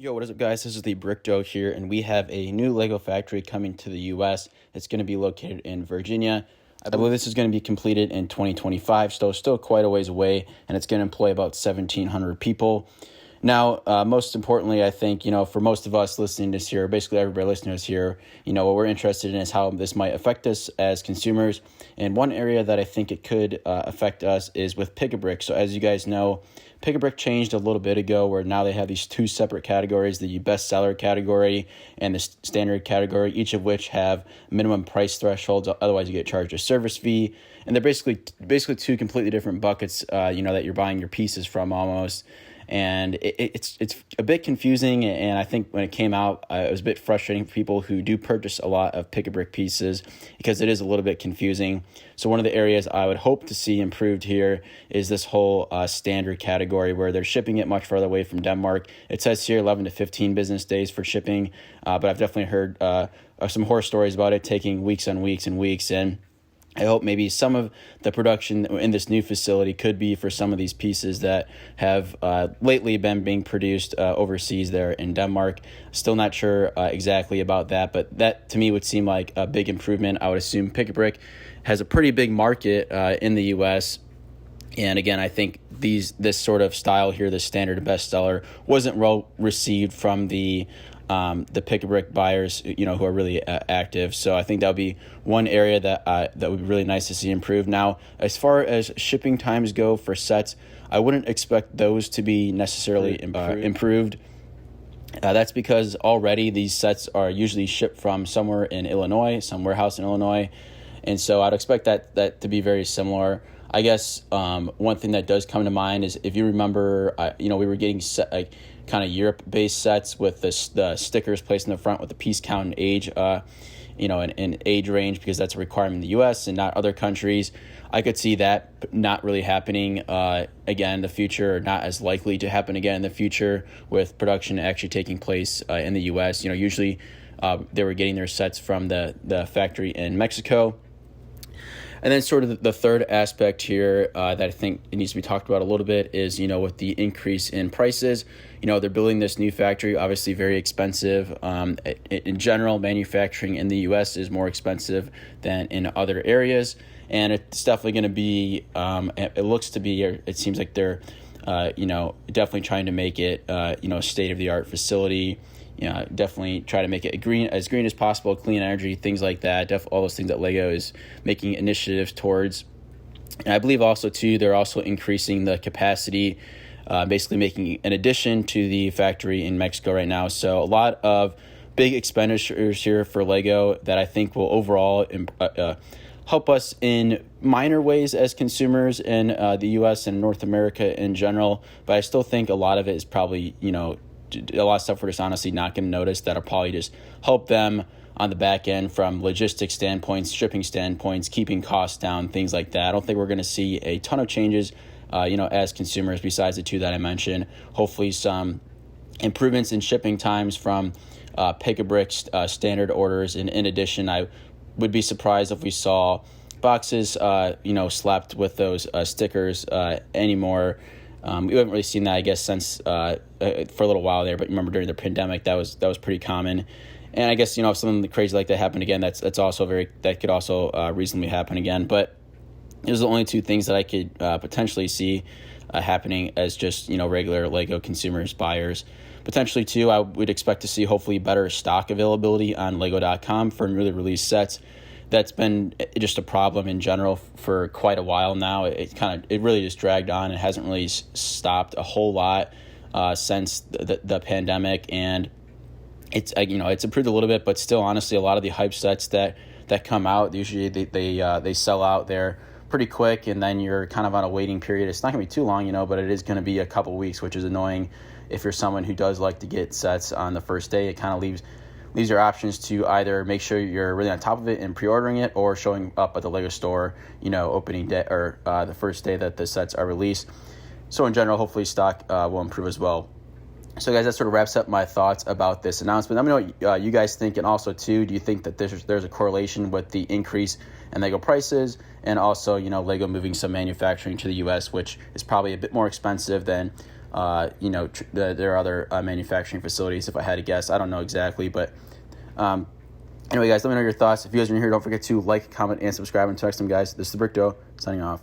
Yo, what is up, guys? This is the Brick Joe here, and we have a new Lego factory coming to the U.S. It's going to be located in Virginia. I believe this is going to be completed in 2025, so still quite a ways away, and it's going to employ about 1,700 people. Now, most importantly, I think, for most of us listening to this here, basically everybody listening to us here, what we're interested in is how this might affect us as consumers. And one area that I think it could affect us is with Pick-a-Brick. So as you guys know, Pick-a-Brick changed a little bit ago where now they have these two separate categories, the bestseller category and the standard category, each of which have minimum price thresholds. Otherwise, you get charged a service fee. And they're basically two completely different buckets, that you're buying your pieces from almost. And it's a bit confusing, and I think when it came out, it was a bit frustrating for people who do purchase a lot of Pick-a-Brick pieces because it is a little bit confusing. So one of the areas I would hope to see improved here is this whole standard category where they're shipping it much further away from Denmark. It says here 11 to 15 business days for shipping, but I've definitely heard some horror stories about it taking weeks on weeks and weeks. And I hope maybe some of the production in this new facility could be for some of these pieces that have lately been being produced overseas there in Denmark. Still not sure exactly about that, but that to me would seem like a big improvement. I would assume Pick-a-Brick has a pretty big market in the U.S., and again, I think this sort of style here, the standard bestseller, wasn't well received from the Pick-a-Brick buyers, who are really active. So I think that would be one area that would be really nice to see improved. Now, as far as shipping times go for sets, I wouldn't expect those to be necessarily improved. That's because already these sets are usually shipped from somewhere in Illinois, some warehouse in Illinois. And so I'd expect that to be very similar. I guess one thing that does come to mind is if you remember, we were getting kind of Europe-based sets with the stickers placed in the front with the piece count and age, and age range, because that's a requirement in the U.S. and not other countries. I could see that not really happening again in the future, or not as likely to happen again in the future with production actually taking place in the U.S. Usually they were getting their sets from the factory in Mexico. And then sort of the third aspect here that I think it needs to be talked about a little bit is, with the increase in prices. They're building this new factory, obviously very expensive. In general, manufacturing in the U.S. is more expensive than in other areas. And it's definitely going to be, it looks to be, or it seems like they're, definitely trying to make it, a state-of-the-art facility. Definitely try to make it as green as possible, clean energy, things like that. All those things that Lego is making initiatives towards. And I believe also, too, they're also increasing the capacity, basically making an addition to the factory in Mexico right now. So a lot of big expenditures here for Lego that I think will overall help us in minor ways as consumers in the U.S. and North America in general. But I still think a lot of it is probably, a lot of stuff we're just honestly not going to notice that'll probably just help them on the back end from logistics standpoints, shipping standpoints, keeping costs down, things like that. I don't think we're going to see a ton of changes, as consumers besides the two that I mentioned. Hopefully some improvements in shipping times from Pick-a-Brick standard orders. And in addition, I would be surprised if we saw boxes, slapped with those stickers anymore. We haven't really seen that, I guess, since for a little while there. But remember, during the pandemic, that was pretty common. And I guess if something crazy like that happened again, that could also reasonably happen again. But those are the only two things that I could potentially see happening as just regular Lego consumers, buyers. Potentially too, I would expect to see hopefully better stock availability on Lego.com for newly released sets. That's been just a problem in general for quite a while now. It really just dragged on. It hasn't really stopped a whole lot since the pandemic, and it's improved a little bit, but still, honestly, a lot of the hype sets that come out, usually they sell out there pretty quick, and then you're kind of on a waiting period. It's not going to be too long, but it is going to be a couple weeks, which is annoying if you're someone who does like to get sets on the first day. It kind of leaves your options to either make sure you're really on top of it and pre-ordering it, or showing up at the Lego store, opening day or the first day that the sets are released. So in general, hopefully stock will improve as well. So guys, that sort of wraps up my thoughts about this announcement. Let me know what you guys think, and also too, do you think that there's a correlation with the increase in Lego prices, and also Lego moving some manufacturing to the U.S., which is probably a bit more expensive than their other manufacturing facilities, if I had to guess. I don't know exactly, but anyway, guys, let me know your thoughts. If you guys are new here, don't forget to like, comment, and subscribe, and text them, guys. This is the Brick Doe, signing off.